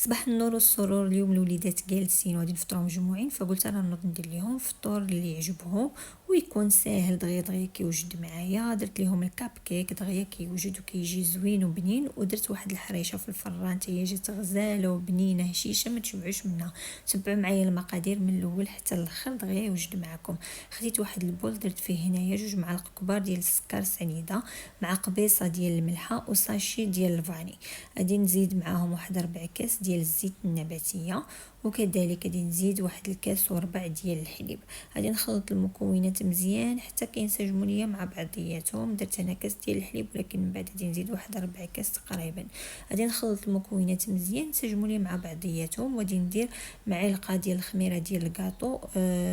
صباح النور والسرور. اليوم الوليدات جالسين وغادي نفطروا مجموعين، فقلت انا نوض ندير ليهم فطور اللي يعجبهم ويكون ساهل دغيا دغيا كيوجد معايا. درت ليهم الكاب كيك دغيا كيوجد وكيجي زوين وبنين، ودرت واحد الحريشه في الفران حتى هي جات غزاله وبنينه هشيشه ما تشبعوش منها. تبعوا معايا المقادير من الاول حتى الاخر دغيا يوجد معكم. خديت واحد البول درت فيه هنايا 2 معالق كبار ديال السكر سنيده مع قبيصه ديال الملحه وساشي ديال الفاني. غادي نزيد معاهم واحد 4 كاس ديال الزيت النباتيه، وكذلك غادي نزيد واحد الكاس وربع ديال الحليب. غادي نخلط المكونات مزيان حتى كينسجموا ليا مع بعضياتهم. درت هنا كاس ديال الحليب، ولكن من بعد غادي نزيد واحد 4 كاس تقريبا. غادي نخلط المكونات مزيان ينسجموا ليا مع بعضياتهم، وغادي ندير معلقه ديال الخميره ديال الكاطو.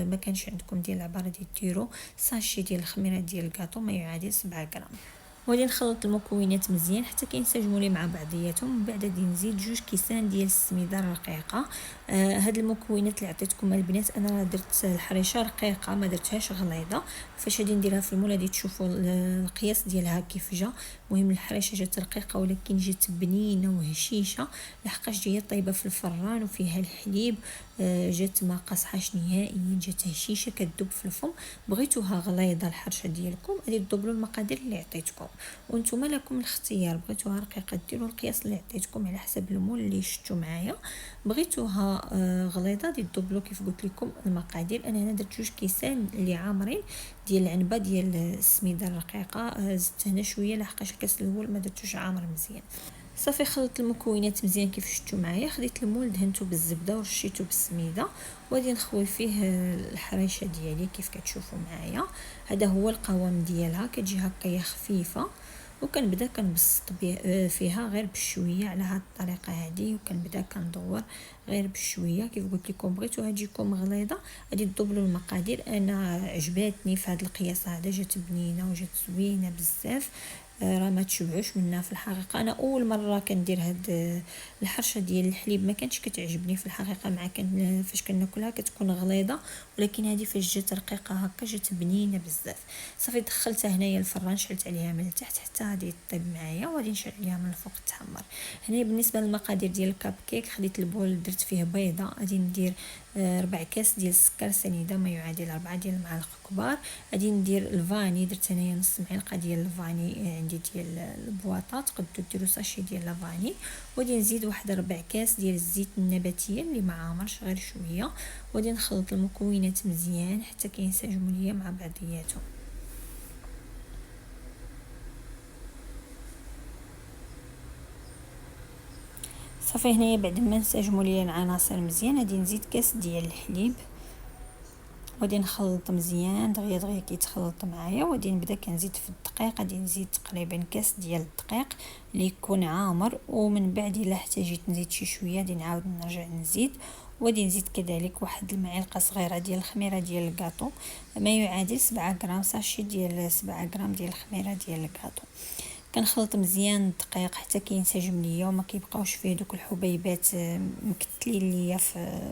ما كانش عندكم ديال العباره ديال ديروا ساشي ديال الخميره ديال الكاطو ما يعادل 7 غرام. وغادي نخلط المكونات مزيان حتى كينسجموا لي مع بعضياتهم. من بعد غادي نزيد 2 كيسان ديال السميده الرقيقه. هاد المكونات اللي عطيتكم البنات انا راه درت الحريشه رقيقه ما درتهاش غليظه. فاش غادي نديرها في المول غادي تشوفوا القياس ديالها كيف جا. المهم الحريشه جات رقيقه ولكن جات بنينه وهشيشه لحقاش جايه طيبه في الفران وفيها الحليب. جات ما قاصحاش نهائيا، جات هشيشه كتذوب في الفم. بغيتوها غليظه الحرشه ديالكم غادي تدبلوا المقادير اللي عطيتكم، وانتم لكم الاختيار. بغيتوها رقيقه ديروا القياس اللي عطيتكم على حسب المول اللي شفتوا معايا. بغيتوها غليظه دي تدبلوا كيف قلت لكم المقادير. انا هنا درت 2 كيسان اللي عامرين ديال العنبه ديال السميده الرقيقه. زدت هنا شويه لحقاش الكاس الاول ما درتوش عامر مزيان. صافي خلطت المكونات مزيان كيف شفتوا معايا. خديت المول دهنته بالزبده ورشيته بالسميده، وغادي نخوي فيه الحريشه ديالي كيف كتشوفوا معايا. هذا هو القوام ديالها، كتجي هكايا خفيفه. وكنبدا كنبسط فيها غير بشويه على هاد الطريقه هذه، وكنبدا كندور غير بشويه. كيف قلت لكم بغيتوها تجيكم غليظه غادي تدبلوا المقادير. انا عجباتني في هذا القياس هذا، جات بنينه وجات زوينه بزاف. راه ما تشبعوش منها في الحقيقه. انا اول مره كندير هاد الحرشه ديال الحليب ما كانتش كتعجبني في الحقيقه. مع فاش كناكلها كتكون غليظه، ولكن هذه فاش جات رقيقه هكا جات بنينه بزاف. صافي دخلتها هنايا الفران، شعلت عليها من التحت حتى غادي طيب معايا، وغادي نشعل عليها من الفوق تحمر. هنا بالنسبه للمقادير ديال الكاب كيك، خديت البول درت فيه بيضه. غادي ندير 4 كاس ديال السكر سنيده ما يعادل 4 ديال المعالق كبار. غادي ندير الفاني، درت انايا نص معلقه ديال الفاني عندي ديال البواطه، تقدروا ديروا ساشي ديال الفاني. وغادي نزيد واحد 4 كاس ديال الزيت النباتيه اللي ما عامرش غير شويه. وغادي نخلط المكونات مزيان حتى كينسجموا ليا مع بعضياتهم. صافي هنايا بعد ما انسجموا ليا العناصر مزيان غادي نزيد كاس ديال الحليب، وغادي نخلط مزيان دغيا دغيا كيتخلط معايا. وغادي نبدا كنزيد في الدقيق، غادي نزيد تقريبا كاس ديال الدقيق اللي يكون عامر. ومن بعد الا احتاجيت نزيد شي شويه غادي نعاود نرجع نزيد. وغادي نزيد كذلك واحد المعلقه صغيره ديال الخميره ديال الكاطو ما يعادل 7 غرام، ساشي ديال 7 غرام ديال الخميره ديال الكاطو. كنخلط مزيان الدقيق حتى كينسجم ليا وما كيبقاوش فيه دوك الحبيبات مكتلين ليا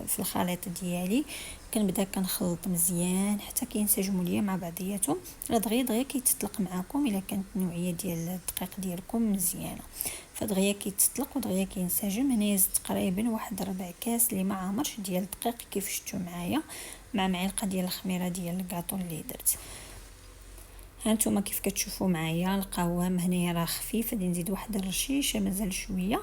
في الخليط ديالي. كنبدا كنخلط مزيان حتى كينسجموا ليا مع بعضياتهم. راه دغيا دغيا كيتطلق معكم الا كانت النوعيه ديال الدقيق ديالكم مزيانه، فدغيا كيتطلق ودغيا كينسجم. هنايا زدت تقريبا واحد 4 كاس اللي ما عامرش ديال الدقيق كيف شفتوا معايا، مع معلقه ديال الخميره ديال الكاطو اللي درت. هانتوما كيف كتشوفوا معايا القوام هنايا راه خفيف. غادي نزيد واحد الرشيشه مازال شويه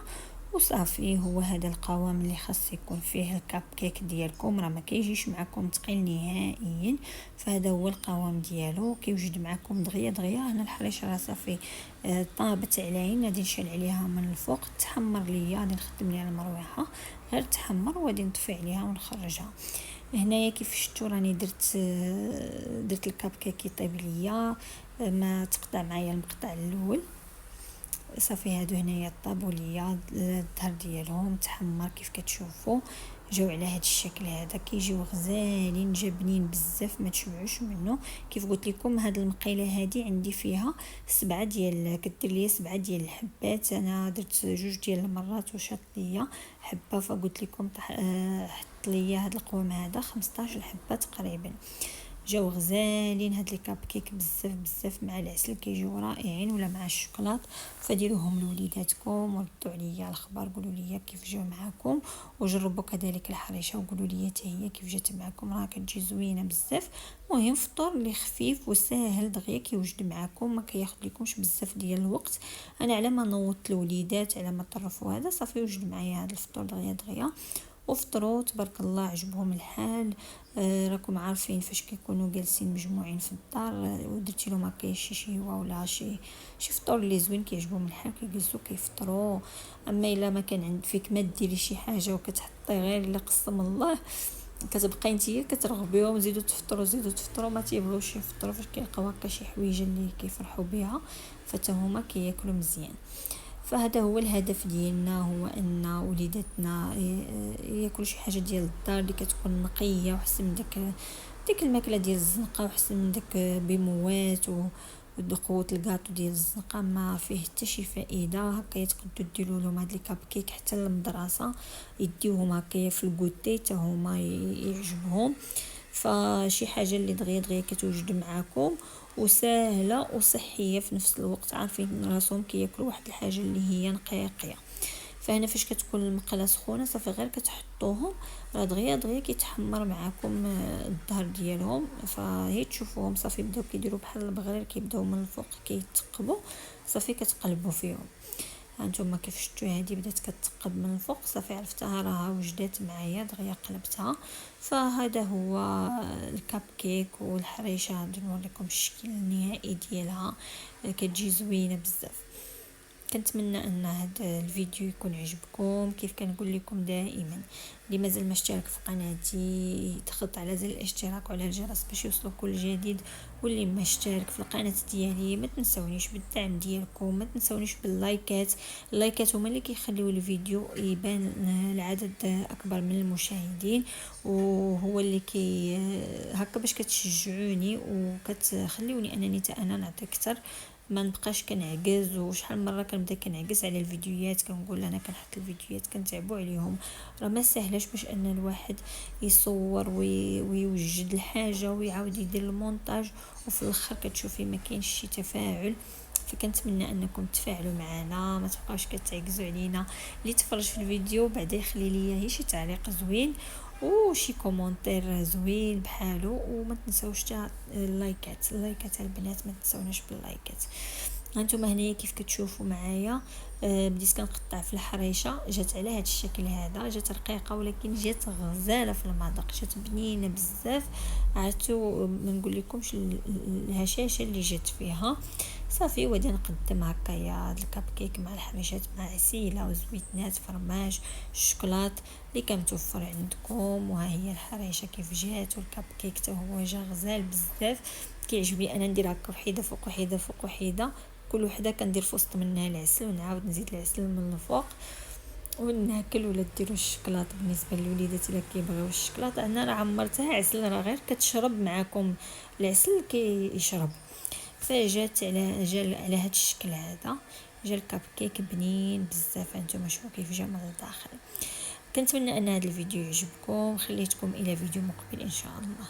وصافي. هو هذا القوام اللي خاص يكون فيه الكاب كيك ديالكم، راه ما كيجيش معكم ثقيل نهائيا. فهذا هو القوام ديالو كيوجد معكم دغيا دغيا. هنا الحريشه راه صافي طابت علينا، غادي نشعل عليها من الفوق تحمر ليا. غادي نخدم ليها المروحه غير تحمر وغادي نطفي عليها ونخرجها. هنايا كيف شفتوا راني درت الكاب كيك يطيب ليا ما تقطع معايا المقطع الاول. صافي هادو هنايا طابوا ليا الظهر ديالهم تحمر كيف كتشوفوا، جاو على هذا الشكل هذا كيجيو غزالين جابنين بزاف ما تشبعوش منه. كيف قلت لكم هاد المقيله هذه عندي فيها 7 ديال كدير ليا 7 ديال الحبات. انا درت 2 ديال المرات وشاط ليا حبه، فقلت لكم حط ليا هاد القوام هذا 15 حبه تقريبا. جاو غزالين هاد لي كاب كيك بزاف مع العسل كيجيو رائعين، ولا مع الشوكولات. فديروهم لوليداتكم وردوا عليا الخبر، قولوا لي كيف جاو معكم، وجربوا كذلك الحريشه وقولوا لي حتى هي كيف جات معكم، راه كتجي زوينه بزاف. مهم فطور اللي خفيف وساهل دغيا كيوجد معكم، ما كياخذ لكمش بزاف ديال الوقت. انا على ما نوضت الوليدات على ما طرفوا هذا صافي وجد معايا هذا الفطور دغيا. وفطروا تبارك الله عجبهم الحال. راكم عارفين فاش كيكونوا جالسين مجموعين في الدار، ودرتي لهم هكا شي شيوه ولا شي فطور اللي زوين كيعجبهم الحال، كيجلسوا كيفطروا. اما الا ما كان عند فيك ما ديري شي حاجه وكتحطي غير اللي قسم الله، كتبقاي نتيا كترغبيهم زيدوا تفطروا ما تيبغيوش يفطروا فاش كيلقاو هكا شي حويجه اللي كيفرحوا بها، فتا هما كياكلوا مزيان. فهذا هو الهدف ديالنا، هو ان وليداتنا ياكلوا شي حاجه ديال الدار اللي كتكون نقيه، وحسن من ديك الماكله ديال الزنقه، وحسن من داك بيموات ودقوه الكاطو ديال الزنقه ما فيه حتى شي فائده. هكا تقدروا ديروا لهم هاد لي كاب كيك حتى للمدرسه، يديوهم هكا في الكوتي حتى هما يعجبهم. فشي حاجه اللي دغيا كتوجد معاكم وسهله وصحيه في نفس الوقت، عارفين راسهم كياكلوا واحد الحاجه اللي هي نقيقيه. فهنا فاش كتكون المقله سخونه صافي غير كتحطوهم، راه دغيا كيتحمر معاكم الظهر ديالهم. فهي تشوفوهم صافي بداو كيديروا بحال البغرير، كيبداو من الفوق كيتقبوا، صافي كتقلبوا فيهم. هانتوما كيف شفتوا هذه بدات كتقب من الفوق، صافي عرفتها راها وجدات معايا دغيا قلبتها. فهذا هو الكاب كيك والحريشه، غادي نوريكم الشكل النهائي ديالها، كتجي زوينه بزاف. كنتمنى ان هذا الفيديو يكون عجبكم. كيف كنقول لكم دائما، اللي مازال ما اشترك في قناتي يضغط على زر الاشتراك وعلى الجرس باش يوصلوا كل جديد، واللي ما اشترك في القناه ديالي ما تنسونيش بالدعم ديالكم، ما تنسونيش باللايكات. اللايكات هما اللي كيخليو الفيديو يبان لعدد اكبر من المشاهدين، وهو اللي هكا باش كتشجعوني وكتخليوني انني انا نعطي اكثر، ما نبقاش كنعجز. وشحال مره كنبدا كنعجز على الفيديوهات، كنقول انا كنحط الفيديوهات كنتعبوا عليهم، راه ما سهلاش باش ان الواحد يصور ويوجد الحاجه ويعاود يدير المونتاج، وفي الاخر كتشوفي ما كاينش شي تفاعل. فكنتمنى انكم تفاعلوا معنا، ما تبقاوش كتعجزوا علينا. اللي تفرج في الفيديو بعدا يخلي لي شي تعليق زوين وشي كومونتير زوين بحالو، وما تنساوش حتى اللايكات البنات، ما تنساوناش باللايكات. هانتوما هنايا كيف كتشوفوا معايا بديت كنقطع في الحريشه، جات على هذا الشكل هذا، جات رقيقه ولكن جات غزاله في المذاق، جات بنينه بزاف. عرفتوا ما نقول لكمش الهشاشه اللي جات فيها. صافي وغادي نقدم هكايا هاد الكاب كيك مع الحريشات مع عسيله وزويتنات فرماج الشوكولات اللي كمتوفر عندكم. وها هي الحريشه كيف جات، والكاب كيك حتى هو جا غزال بزاف. كيعجبني انا ندير هكا وحيده فوق وحيده فوق وحيده، كل وحده كندير في وسط منها العسل ونعاود نزيد العسل من الفوق وناكل. ولا ديروا الشوكولاط بالنسبه للوليدات الا كيبغيو الشوكولاط، انا راه عمرتها عسل، راه غير كتشرب معكم العسل كيشرب. فجات على هذا الشكل هذا، جا الكاب كيك بنين بزاف. هانتوما شوفوا كيف جا من الداخل. كنتمنى ان هذا الفيديو يعجبكم، خليتكم الى فيديو مقبل ان شاء الله.